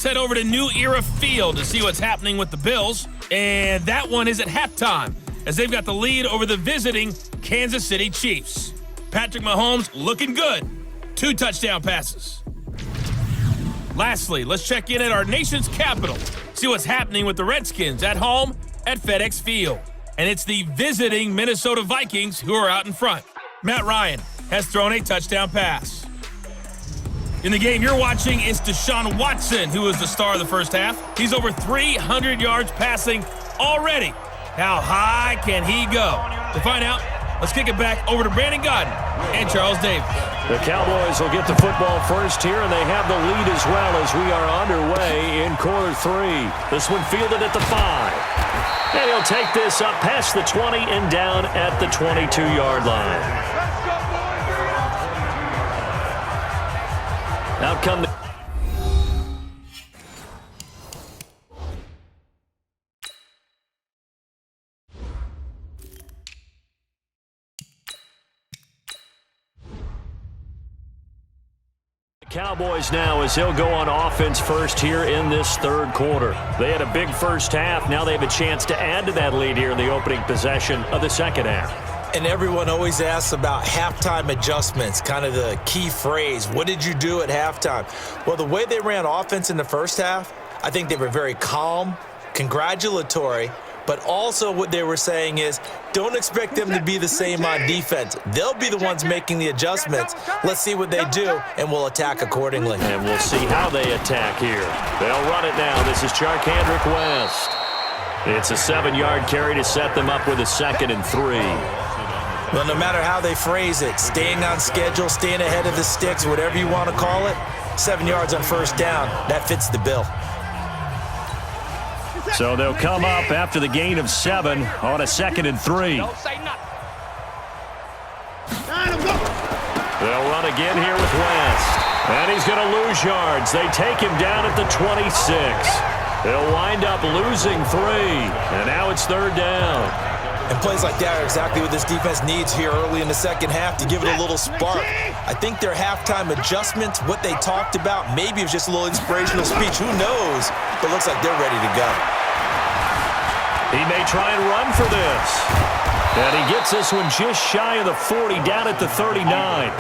Let's head over to New Era Field to see what's happening with the Bills. And that one is at halftime, as they've got the lead over the visiting Kansas City Chiefs. Patrick Mahomes looking good. 2 touchdown passes. Lastly, let's check in at our nation's capital. See what's happening with the Redskins at home at FedEx Field. And it's the visiting Minnesota Vikings who are out in front. Matt Ryan has thrown a touchdown pass. In the game you're watching is Deshaun Watson, who is the star of the first half. He's over 300 yards passing already. How high can he go? To find out, let's kick it back over to Brandon Godden and Charles Davis. The Cowboys will get the football first here, and they have the lead as well as we are underway in quarter 3. This one fielded at the 5. And he'll take this up past the 20 and down at the 22-yard line. Out come the Cowboys now, as he'll go on offense first here in this third quarter. They had a big first half. Now they have a chance to add to that lead here in the opening possession of the second half. And everyone always asks about halftime adjustments, kind of the key phrase. What did you do at halftime? Well, the way they ran offense in the first half, I think they were very calm, congratulatory, but also what they were saying is don't expect them to be the same on defense. They'll be the ones making the adjustments. Let's see what they do, and we'll attack accordingly. And we'll see how they attack here. They'll run it now. This is Charkandrick West. It's a 7-yard carry to set them up with a 2nd and 3. Well, no matter how they phrase it, staying on schedule, staying ahead of the sticks, whatever you want to call it, 7 yards on first down, that fits the bill. So they'll come up after the gain of 7 on a 2nd and 3. They'll run again here with West. And he's going to lose yards. They take him down at the 26. They'll wind up losing 3. And now it's 3rd down. And plays like that are exactly what this defense needs here early in the second half to give it a little spark. I think their halftime adjustments, what they talked about, maybe it was just a little inspirational speech. Who knows? But it looks like they're ready to go. He may try and run for this. And he gets this one just shy of the 40, down at the 39.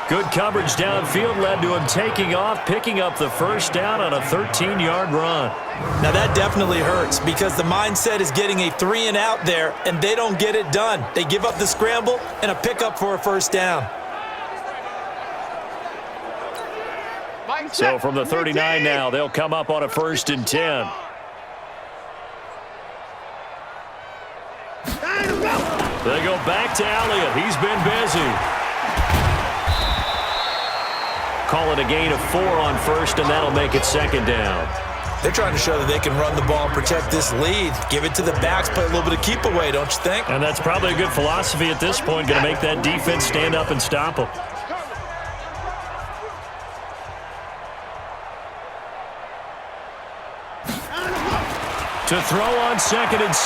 Good coverage downfield led to him taking off, picking up the first down on a 13-yard run. Now that definitely hurts because the mindset is getting a 3-and-out there, and they don't get it done. They give up the scramble and a pickup for a first down. So from the 39 now, they'll come up on a 1st and 10. They go back to Elliott. He's been busy. Call it a gain of 4 on first, and that'll make it 2nd down. They're trying to show that they can run the ball and protect this lead. Give it to the backs, play a little bit of keep away, don't you think? And that's probably a good philosophy at this point, going to make that defense stand up and stop them. To throw on 2nd and 6.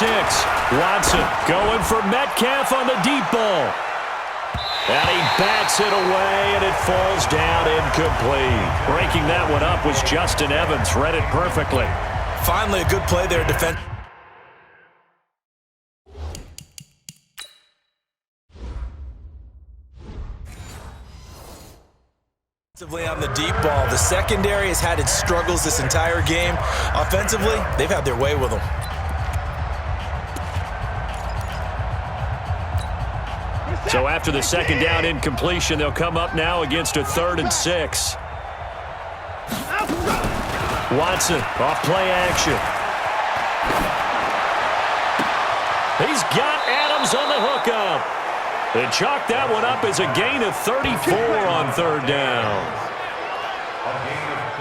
Watson going for Metcalf on the deep ball. And he bats it away, and it falls down incomplete. Breaking that one up was Justin Evans. Read it perfectly. Finally, a good play there, defense. On the deep ball, the secondary has had its struggles this entire game. Offensively, they've had their way with them. So after the 2nd down incompletion, they'll come up now against a 3rd and 6. Watson off play action. He's got Adams on the hookup. They chalk that one up as a gain of 34 on 3rd down.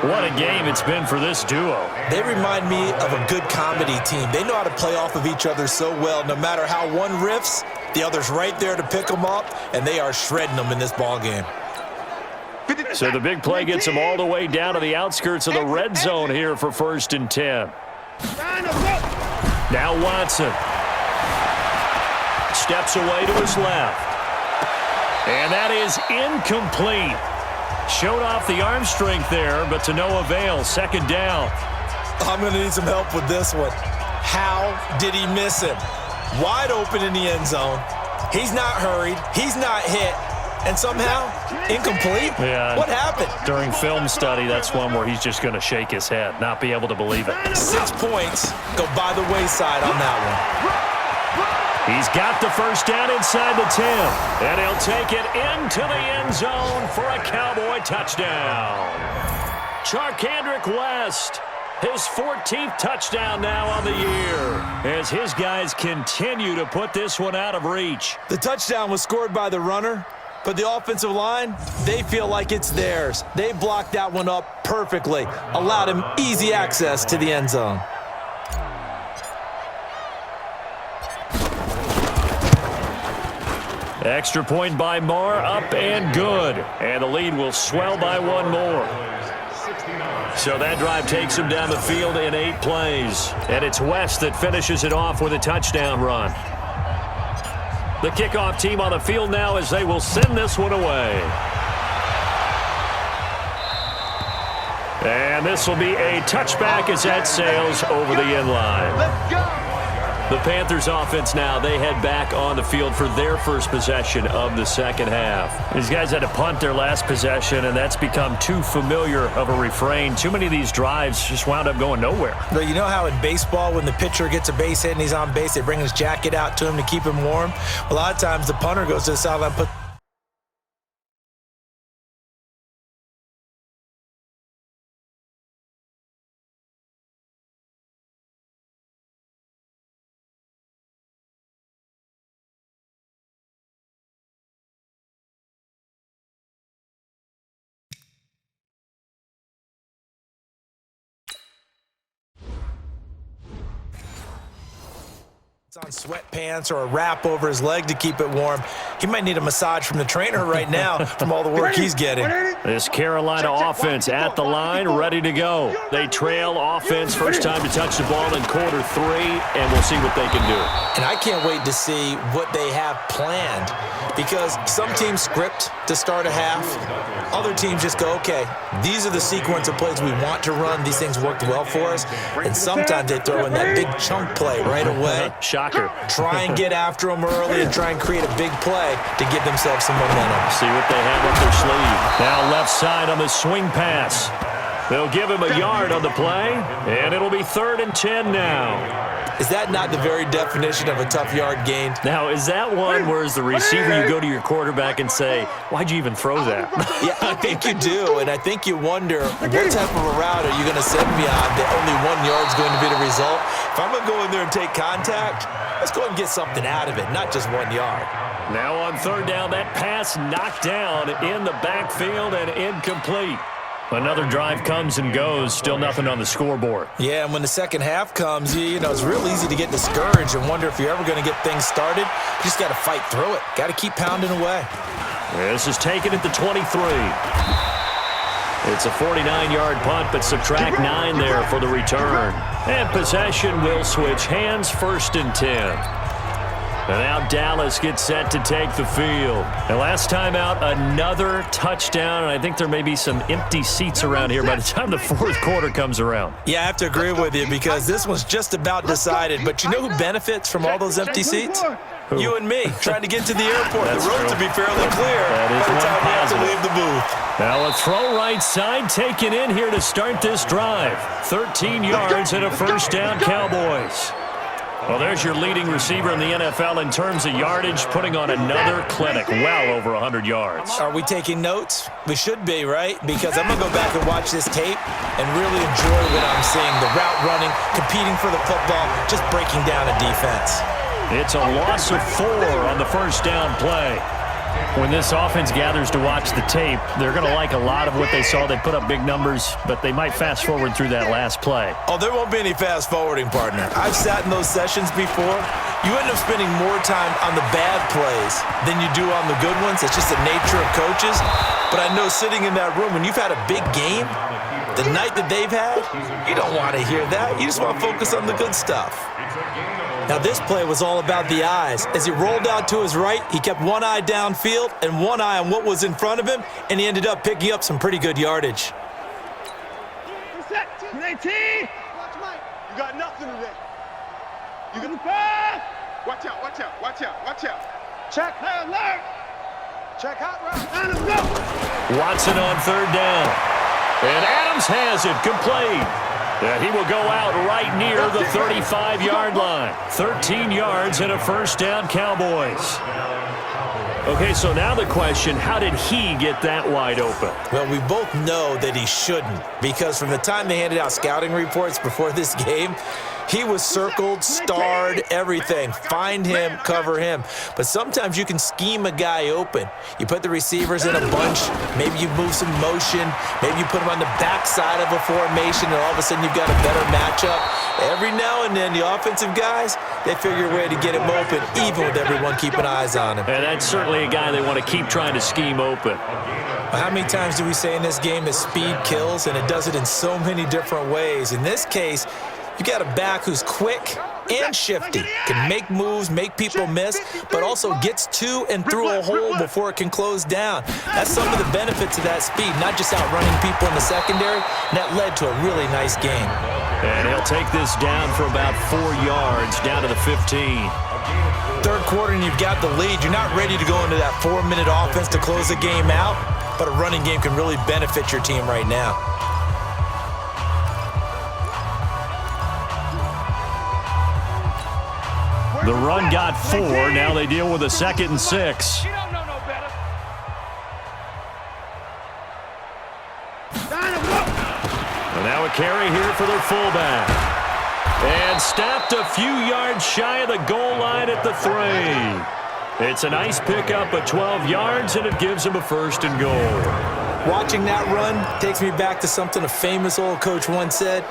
What a game it's been for this duo. They remind me of a good comedy team. They know how to play off of each other so well. No matter how one riffs, the other's right there to pick them up, and they are shredding them in this ball game. So the big play gets them all the way down to the outskirts of the red zone here for 1st and 10. Now Watson. Steps away to his left. And that is incomplete. Showed off the arm strength there, but to no avail. Second down. I'm going to need some help with this one. How did he miss him? Wide open in the end zone. He's not hurried. He's not hit. And somehow, incomplete? Yeah. What happened? During film study, that's one where he's just going to shake his head, not be able to believe it. 6 points go by the wayside on that one. He's got the first down inside the 10. And he'll take it into the end zone for a Cowboy touchdown. Charkandrick West, his 14th touchdown now on the year, as his guys continue to put this one out of reach. The touchdown was scored by the runner, but the offensive line, they feel like it's theirs. They blocked that one up perfectly, allowed him easy access to the end zone. Extra point by Marr, up and good. And the lead will swell by one more. So that drive takes him down the field in 8 plays. And it's West that finishes it off with a touchdown run. The kickoff team on the field now as they will send this one away. And this will be a touchback as that sails over the end line. Let's go! The Panthers offense now, they head back on the field for their first possession of the second half. These guys had to punt their last possession, and that's become too familiar of a refrain. Too many of these drives just wound up going nowhere. But you know how in baseball, when the pitcher gets a base hit and he's on base, they bring his jacket out to him to keep him warm? A lot of times the punter goes to the sideline, put on sweatpants or a wrap over his leg to keep it warm. He might need a massage from the trainer right now from all the work he's getting. This Carolina offense at the line, ready to go. They trail offense, first time to touch the ball in quarter 3, and we'll see what they can do. And I can't wait to see what they have planned, because some teams script to start a half. Other teams just go, okay, these are the sequence of plays we want to run. These things worked well for us. And sometimes they throw in that big chunk play right away. Shocker. Try and get after them early and try and create a big play to give themselves some momentum. See what they have up their sleeve. Now left side on the swing pass. They'll give him a yard on the play, and it'll be 3rd and 10 now. Is that not the very definition of a tough yard gain? Now, is that one where as the receiver you go to your quarterback and say, why'd you even throw that? Yeah, I think you do, and I think you wonder, what type of a route are you going to send me on that only 1 yard is going to be the result? If I'm going to go in there and take contact, let's go and get something out of it, not just 1 yard. Now on 3rd down, that pass knocked down in the backfield and incomplete. Another drive comes and goes, still nothing on the scoreboard. Yeah, and when the second half comes, you know, it's real easy to get discouraged and wonder if you're ever going to get things started. You just got to fight through it. Got to keep pounding away. This is taken at the 23. It's a 49-yard punt, but subtract 9 there for the return. And possession will switch hands, 1st and 10. And now Dallas gets set to take the field. And last time out, another touchdown. And I think there may be some empty seats around here by the time the 4th quarter comes around. Yeah, I have to agree with you because this one's just about decided. But you know who benefits from all those empty seats? Who? You and me, trying to get to the airport. That's the roads true. will be fairly clear That is by the time we have to positive. leave the booth. Now a throw right side taken in here to start this drive. 13 yards and a first down, Cowboys. Well, there's your leading receiver in the NFL in terms of yardage, putting on another clinic, well over 100 yards. Are we taking notes? We should be, right? Because I'm going to go back and watch this tape and really enjoy what I'm seeing. The route running, competing for the football, just breaking down a defense. It's a loss of 4 on the first down play. When this offense gathers to watch the tape, they're going to like a lot of what they saw. They put up big numbers, but they might fast forward through that last play. Oh, there won't be any fast forwarding, partner. I've sat in those sessions before. You end up spending more time on the bad plays than you do on the good ones. It's just the nature of coaches. But I know sitting in that room, when you've had a big game, the night that they've had, you don't want to hear that. You just want to focus on the good stuff. Now, this play was all about the eyes. As he rolled out to his right, he kept one eye downfield and one eye on what was in front of him, and he ended up picking up some pretty good yardage. Set. 18. Watch Mike. You got nothing today. You got the pass. Watch out, watch out, watch out, watch out. Check, high alert. Check hot route. Adams, go. Watson on third down. And Adams has it, complete. And he will go out right near the 35-yard line. 13 yards and a first down, Cowboys. Okay, so now the question, how did he get that wide open? Well, we both know that he shouldn't, because from the time they handed out scouting reports before this game, he was circled, starred, everything. Find him, cover him. But sometimes you can scheme a guy open. You put the receivers in a bunch. Maybe you move some motion. Maybe you put them on the backside of a formation, and all of a sudden you've got a better matchup. Every now and then, the offensive guys, they figure a way to get him open, even with everyone keeping eyes on him. And that's certainly a guy they want to keep trying to scheme open. How many times do we say in this game that speed kills, and it does it in so many different ways? In this case, you got a back who's quick and shifty, can make moves, make people miss, but also gets to and through a hole before it can close down. That's some of the benefits of that speed, not just outrunning people in the secondary, and that led to a really nice game. And he'll take this down for about 4 yards, down to the 15. Third quarter and you've got the lead. You're not ready to go into that 4-minute offense to close the game out, but a running game can really benefit your team right now. The run got 4. Now they deal with a 2nd and 6. You don't know no better. And now a carry here for their fullback. And stopped a few yards shy of the goal line at the 3. It's a nice pickup of 12 yards, and it gives him a 1st and goal. Watching that run takes me back to something a famous old coach once said.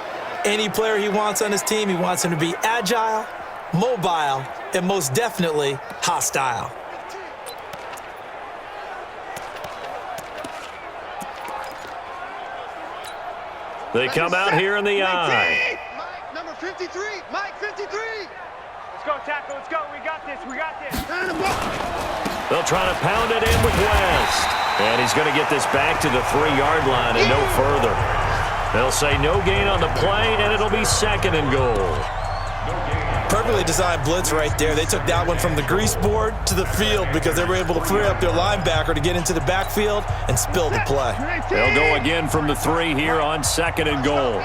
Any player he wants on his team, he wants him to be agile, mobile, and most definitely hostile. They come out here in the eye. Mike, number 53. Mike, 53. Let's go, tackle. Let's go. We got this. We got this. They'll try to pound it in with West. And he's going to get this back to the 3-yard line and no further. They'll say no gain on the play, and it'll be 2nd and goal. Perfectly designed blitz right there. They took that one from the grease board to the field because they were able to free up their linebacker to get into the backfield and spill the play. They'll go again from the 3 here on 2nd and goal.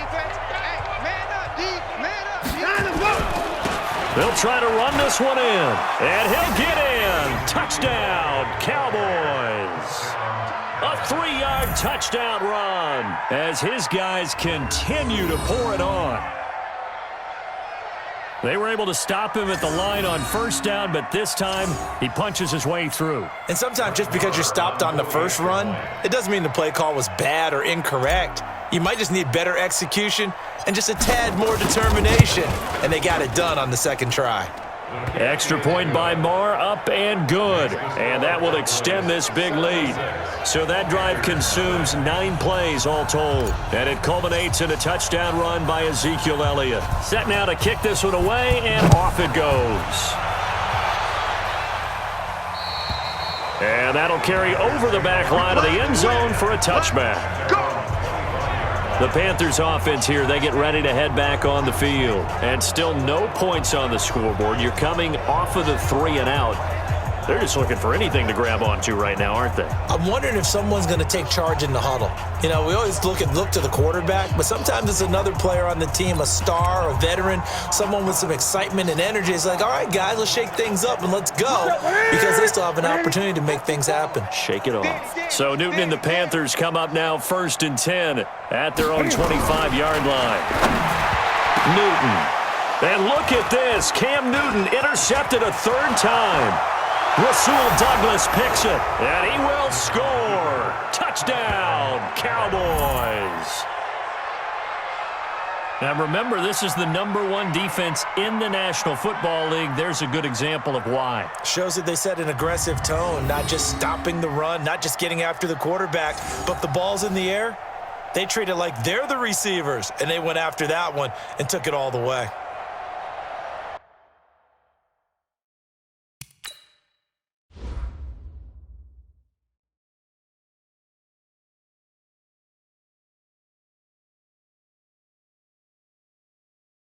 They'll try to run this one in, and he'll get in. Touchdown, Cowboys. A 3-yard touchdown run as his guys continue to pour it on. They were able to stop him at the line on 1st down, but this time he punches his way through. And sometimes just because you're stopped on the first run, it doesn't mean the play call was bad or incorrect. You might just need better execution and just a tad more determination. And they got it done on the 2nd try. Extra point by Marr, up and good. And that will extend this big lead. So that drive consumes 9 plays all told. And it culminates in a touchdown run by Ezekiel Elliott. Set now to kick this one away, and off it goes. And that'll carry over the back line of the end zone for a touchback. The Panthers offense here, they get ready to head back on the field. And still no points on the scoreboard. You're coming off of the 3 and out. They're just looking for anything to grab onto right now, aren't they? I'm wondering if someone's going to take charge in the huddle. You know, we always look to the quarterback, but sometimes it's another player on the team, a star, a veteran, someone with some excitement and energy. It's like, all right, guys, let's shake things up and let's go, because they still have an opportunity to make things happen. Shake it off. So Newton and the Panthers come up now 1st and 10 at their own 25-yard line. Newton. And look at this. Cam Newton intercepted a 3rd time. Rasul Douglas picks it, and he will score. Touchdown, Cowboys. Now remember, this is the #1 defense in the National Football League. There's a good example of why. Shows that they set an aggressive tone, not just stopping the run, not just getting after the quarterback, but if the ball's in the air, They treat it like they're the receivers, and they went after that one and took it all the way.